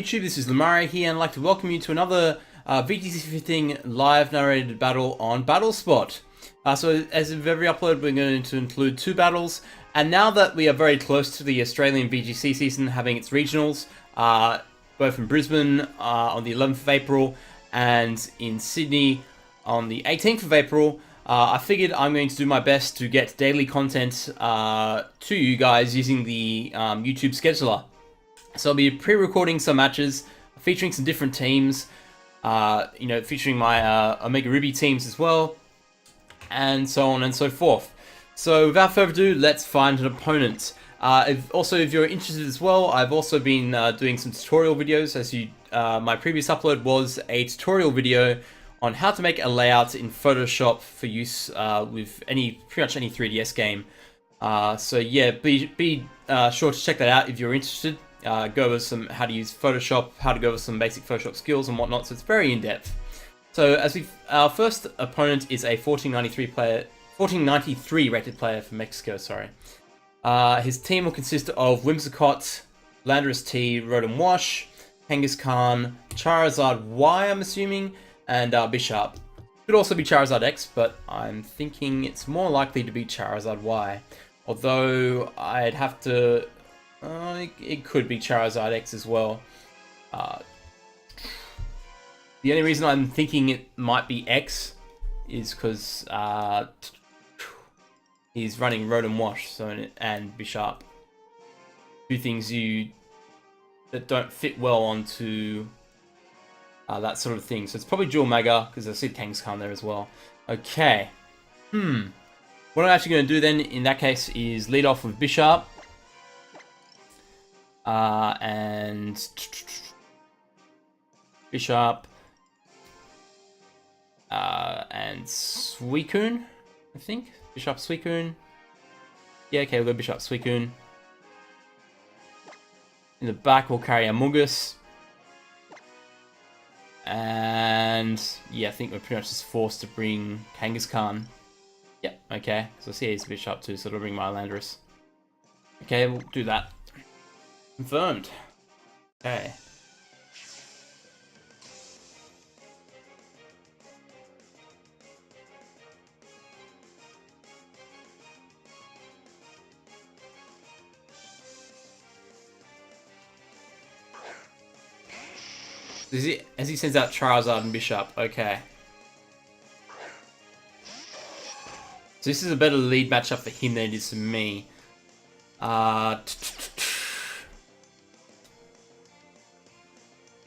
YouTube, this is Lamare here, and I'd like to welcome you to another VGC15 live narrated battle on Battlespot. So as of every upload, we're going to include 2 battles, and now that we are very close to the Australian VGC season having its regionals, both in Brisbane on the 11th of April and in Sydney on the 18th of April, I figured I'm going to do my best to get daily content to you guys using the YouTube scheduler. So I'll be pre-recording some matches, featuring some different teams, featuring my Omega Ruby teams as well, and so on and so forth. So without further ado, let's find an opponent. If you're interested as well, I've also been doing some tutorial videos. My previous upload was a tutorial video on how to make a layout in Photoshop for use with pretty much any 3DS game. So yeah, be sure to check that out if you're interested. Go over how to use Photoshop, how to go over some basic Photoshop skills and whatnot, so it's very in-depth. So our first opponent is a 1493 rated player from Mexico, sorry. His team will consist of Whimsicott, Landorus-T, Rotom-W, Kangaskhan, Charizard Y, I'm assuming, and Bishop. Could also be Charizard X, but I'm thinking it's more likely to be Charizard Y. Although I'd have to... it could be Charizard X as well. The only reason I'm thinking it might be X is because he's running Rotom-W and Bishop. Two things that don't fit well onto that sort of thing. So it's probably Dual Mega, because I see Kangaskhan there as well. Okay. What I'm actually going to do then, in that case, is lead off with Bishop. And Bishop and Suicune, I think. Bishop Suicune. Yeah, okay, we'll go Bishop Suicune. In the back, we'll carry Amogus. And yeah, I think we're pretty much just forced to bring Kangaskhan. Yep, okay. So I see he's Bishop too, so it'll bring my Landorus. Okay, we'll do that. Confirmed. Okay. As he sends out Charizard and Bishop, okay. So this is a better lead matchup for him than it is for me.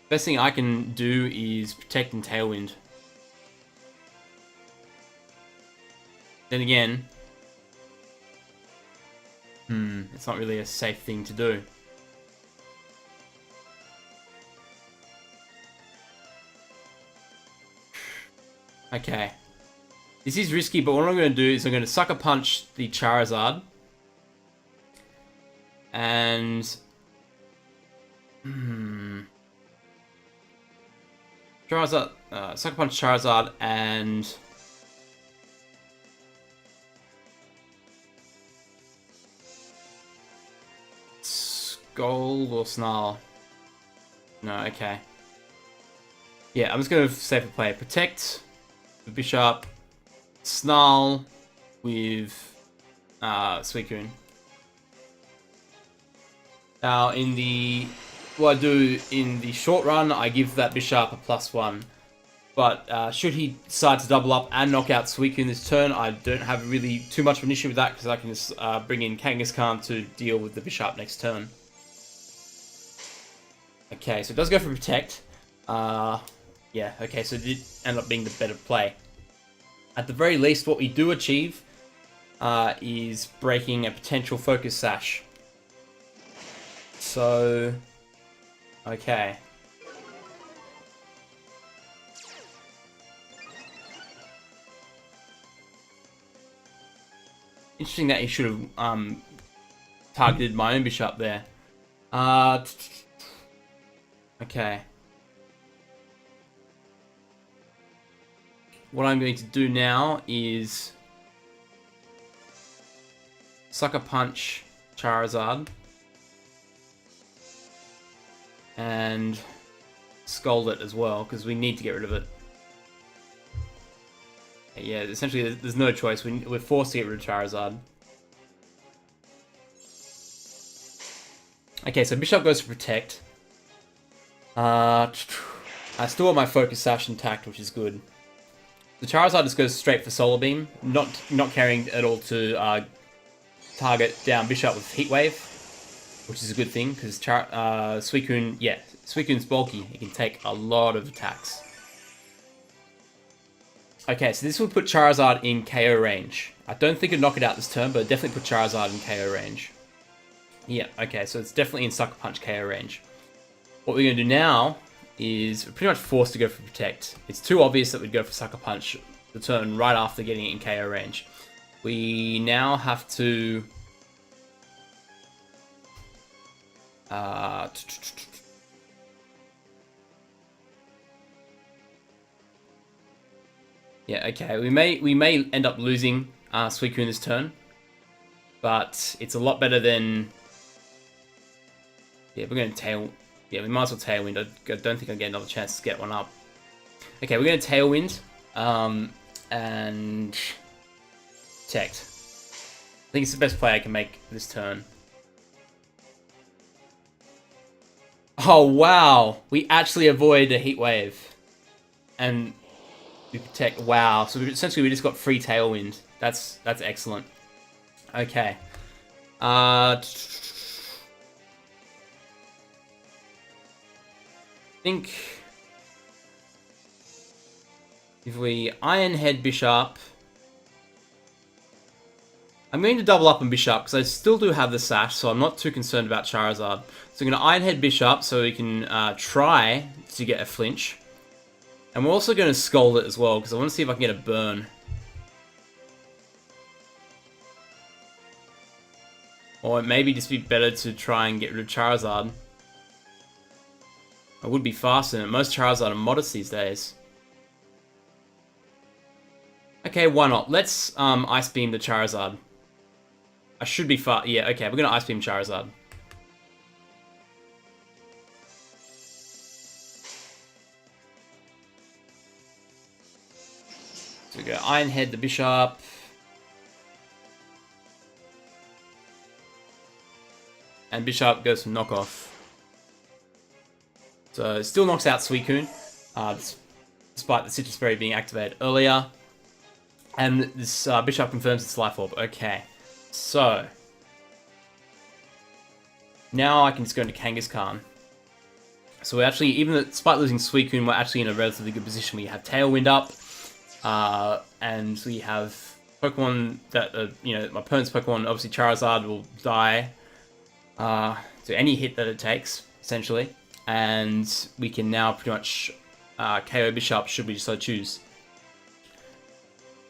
Best thing I can do is Protect and Tailwind. Then again, it's not really a safe thing to do. Okay. This is risky, but what I'm going to do is I'm going to Sucker Punch the Charizard. And... Charizard, Sucker Punch Charizard and... Scold or Snarl? No, okay. Yeah, I'm just going to safer play. Protect with Bishop, Snarl with Suicune. Now, what I do in the short run, I give that Bishop a +1. But should he decide to double up and knock out Suicune this turn, I don't have really too much of an issue with that, because I can just bring in Kangaskhan to deal with the Bishop next turn. Okay, so it does go for Protect. Yeah, okay, so it did end up being the better play. At the very least, what we do achieve is breaking a potential Focus Sash. So, okay. Interesting that he should have targeted my own Bishop there. Okay. What I'm going to do now is Sucker Punch Charizard. and Scald it as well, because we need to get rid of it. Yeah, essentially there's no choice. We're forced to get rid of Charizard. Okay, so Bishop goes to Protect. I still want my Focus Sash intact, which is good. The Charizard just goes straight for Solar Beam, not caring at all to target down Bishop with Heat Wave, which is a good thing, because Suicune, yeah, Suicune's bulky. He can take a lot of attacks. Okay, so this will put Charizard in KO range. I don't think it'll knock it out this turn, but it'll definitely put Charizard in KO range. Yeah, okay, so it's definitely in Sucker Punch KO range. What we're going to do now is we're pretty much forced to go for Protect. It's too obvious that we'd go for Sucker Punch the turn right after getting it in KO range. We now have to... yeah, okay, we may end up losing Suicune this turn, but it's a lot better than... yeah, we're going to Tail... yeah, we might as well Tailwind. I don't think I'll get another chance to get one up. Okay, we're going to Tailwind, and Protect. I think it's the best play I can make this turn. Oh, wow! We actually avoid a Heat Wave. And we Protect. Wow, so essentially we just got free Tailwind. That's excellent. Okay. I think if we Iron Head Bishop, I'm going to double up on Bishop because I still do have the Sash, so I'm not too concerned about Charizard. So I'm going to Iron Head Bishop so we can try to get a flinch. And we're also going to Scald it as well because I want to see if I can get a burn. Or it may be just be better to try and get rid of Charizard. I would be faster than it. Most Charizard are modest these days. Okay, why not? Let's Ice Beam the Charizard. I should be far. Yeah, okay, we're gonna Ice Beam Charizard. So we go Iron Head the Bishop. And Bishop goes for Knockoff. So it still knocks out Suicune, despite the Citrus Berry being activated earlier. And this Bishop confirms its Life Orb. Okay, so now I can just go into Kangaskhan. So we're actually, even despite losing Suicune, we're actually in a relatively good position. We have Tailwind up, and we have Pokemon that, you know, my opponent's Pokemon, obviously Charizard will die to any hit that it takes, essentially. And we can now pretty much KO Bishop should we so choose.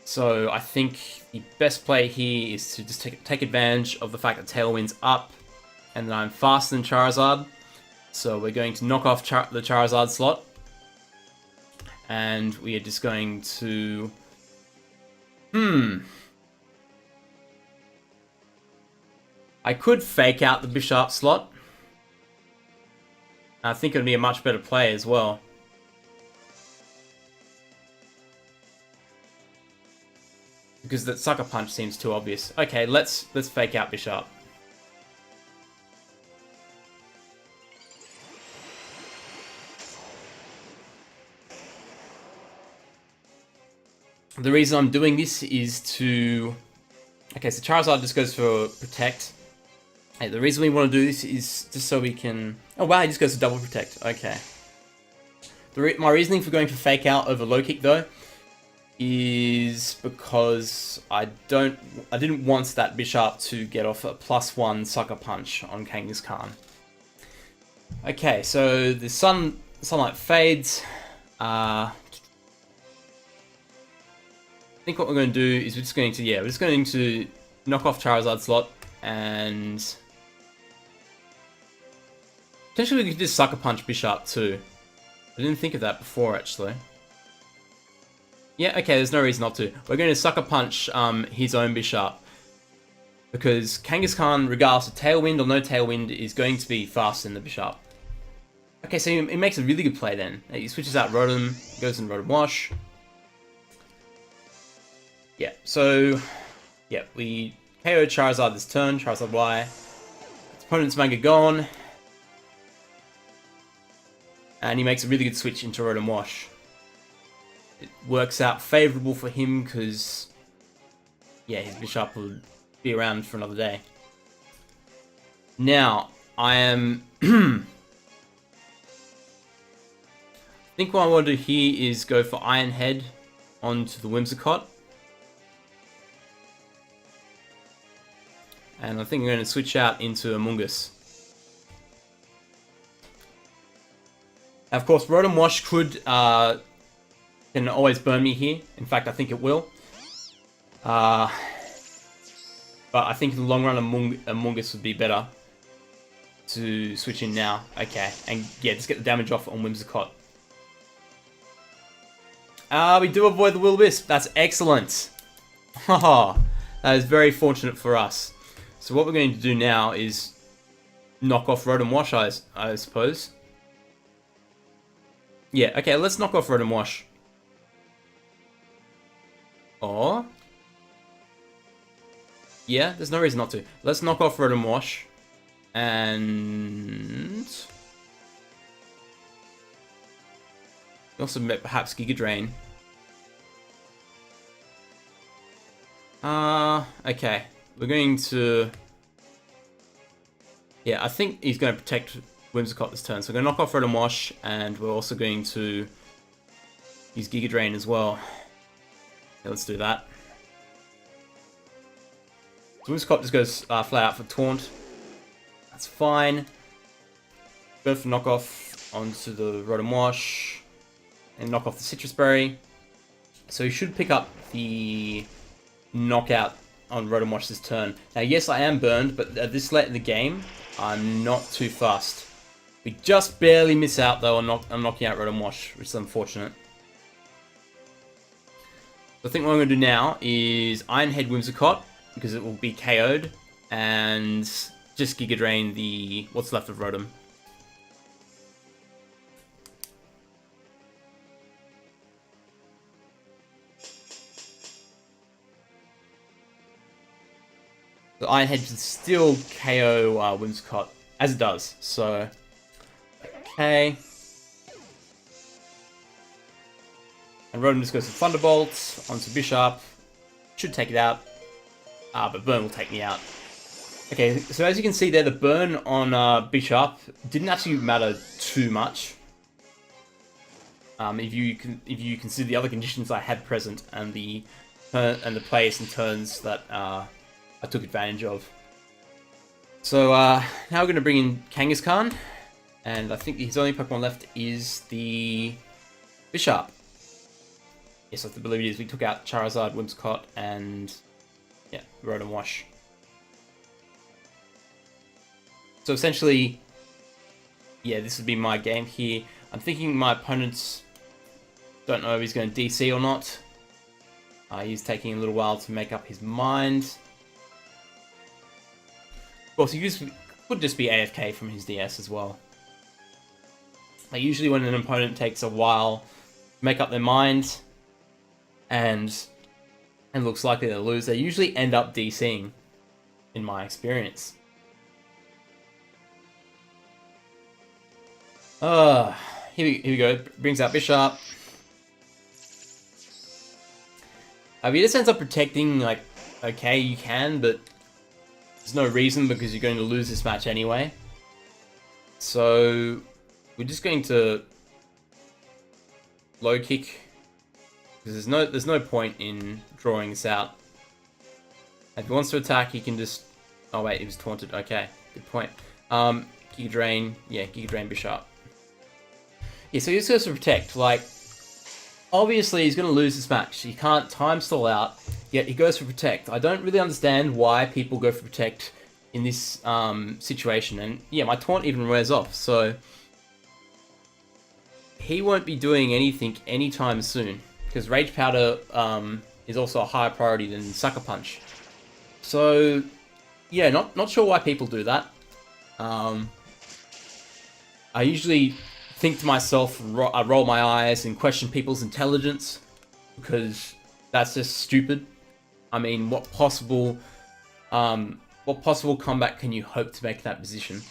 So I think the best play here is to just take advantage of the fact that Tailwind's up and that I'm faster than Charizard. So we're going to knock off the Charizard slot. And we are just going to... I could fake out the Bishop slot. I think it would be a much better play as well. Because that Sucker Punch seems too obvious. Okay, let's fake out Bishop. The reason I'm doing this is to... okay, so Charizard just goes for Protect. Hey, the reason we want to do this is just so we can... oh wow, he just goes to double Protect. Okay. My reasoning for going for Fake Out over Low Kick though is because I didn't want that Bishop to get off a +1 Sucker Punch on Kangaskhan. Okay, so the sunlight fades. I think what we're going to do is we're just going to knock off Charizard slot and potentially we could just Sucker Punch Bishop too. I didn't think of that before actually. Yeah, okay, there's no reason not to. We're going to Sucker Punch his own Bishop because Kangaskhan, regardless of Tailwind or no Tailwind, is going to be faster than the Bishop. Okay, so he makes a really good play then. He switches out Rotom, goes in Rotom Wash. Yeah, so yeah, we KO Charizard this turn, Charizard Y. His opponent's Manga gone. And he makes a really good switch into Rotom Wash. It works out favourable for him because, yeah, his Bishop will be around for another day. Now, I am... I think what I want to do here is go for Iron Head onto the Whimsicott. And I think I'm going to switch out into Amoonguss. Of course, Rotom Wash can always burn me here. In fact, I think it will. But I think in the long run, Amoonguss would be better to switch in now. Okay, and yeah, just get the damage off on Whimsicott. We do avoid the Will-O-Wisp. That's excellent. Haha, that is very fortunate for us. So what we're going to do now is knock off Rotom Wash, I suppose. Yeah, okay, let's knock off Rotom Wash. Or... yeah, there's no reason not to. Let's knock off Rotom Wash. And... also perhaps Giga Drain. Okay. We're going to... yeah, I think he's going to protect Whimsicott this turn. So we're going to knock off Rotom Wash, and we're also going to use Giga Drain as well. Yeah, let's do that. So Whimsicott just goes flat out for Taunt. That's fine. Go for knockoff onto the Rotom Wash. And knock off the Citrus Berry. So he should pick up the knockout on Rotom Wash this turn. Now, yes, I am burned, but at this late in the game, I'm not too fast. We just barely miss out, though, on knocking out Rotom Wash, which is unfortunate. So I think what I'm going to do now is Iron Head Whimsicott, because it will be KO'd, and just Giga Drain the what's left of Rotom. The Iron Head should still KO Whimsicott, as it does, so... okay. And Rotom just goes to Thunderbolt onto Bishop. Should take it out, but Burn will take me out. Okay, so as you can see there, the burn on Bishop didn't actually matter too much. If you consider the other conditions I had present and the plays and turns that I took advantage of. So now we're going to bring in Kangaskhan, and I think his only Pokemon left is the Bishop. Yes, I believe it is. We took out Charizard, Whimsicott, and yeah, Rotom Wash. So essentially, yeah, this would be my game here. I'm thinking my opponents don't know if he's going to DC or not. He's taking a little while to make up his mind. Of course, he could just be AFK from his DS as well. Like usually when an opponent takes a while to make up their mind and looks likely to lose, they usually end up DCing, in my experience. Here we go. Brings out Bishop. He just ends up protecting, like, okay, you can, but there's no reason because you're going to lose this match anyway. So we're just going to low kick because there's no point in drawing this out. If he wants to attack, he can just... oh wait, he was taunted. Okay, good point. Giga Drain, yeah, Giga Drain Bishop. Yeah, so he just goes to protect. Like, obviously he's going to lose this match. He can't time stall out, yet he goes for protect. I don't really understand why people go for protect in this situation. And yeah, my taunt even wears off, so he won't be doing anything anytime soon. Because Rage Powder is also a higher priority than Sucker Punch. So yeah, not sure why people do that. I usually think to myself, I roll my eyes and question people's intelligence, because that's just stupid. I mean, what possible comeback can you hope to make in that position?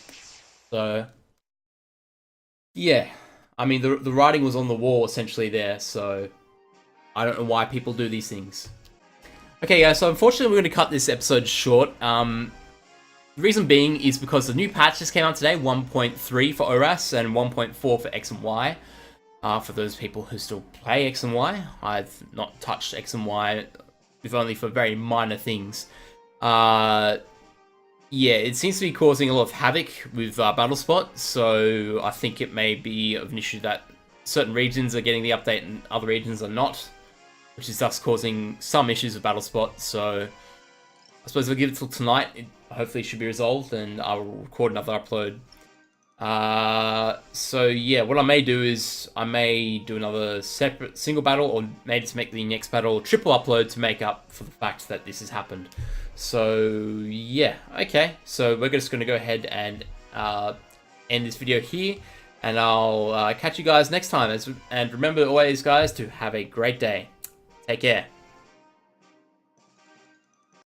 So, yeah. I mean, the writing was on the wall essentially there, so I don't know why people do these things. Okay, guys, so unfortunately we're going to cut this episode short. The reason being is because the new patch just came out today, 1.3 for ORAS and 1.4 for X and Y. For those people who still play X and Y, I've not touched X and Y, if only for very minor things. Yeah, it seems to be causing a lot of havoc with Battlespot, so I think it may be of an issue that certain regions are getting the update and other regions are not, which is thus causing some issues with Battlespot. So I suppose we'll give it till tonight. It hopefully should be resolved, and I'll record another upload. So yeah, what I may do is I may do another separate single battle, or maybe to make the next battle triple upload to make up for the fact that this has happened. So yeah, okay, so we're just going to go ahead and end this video here, and I'll catch you guys next time. And remember always, guys, to have a great day. Take care.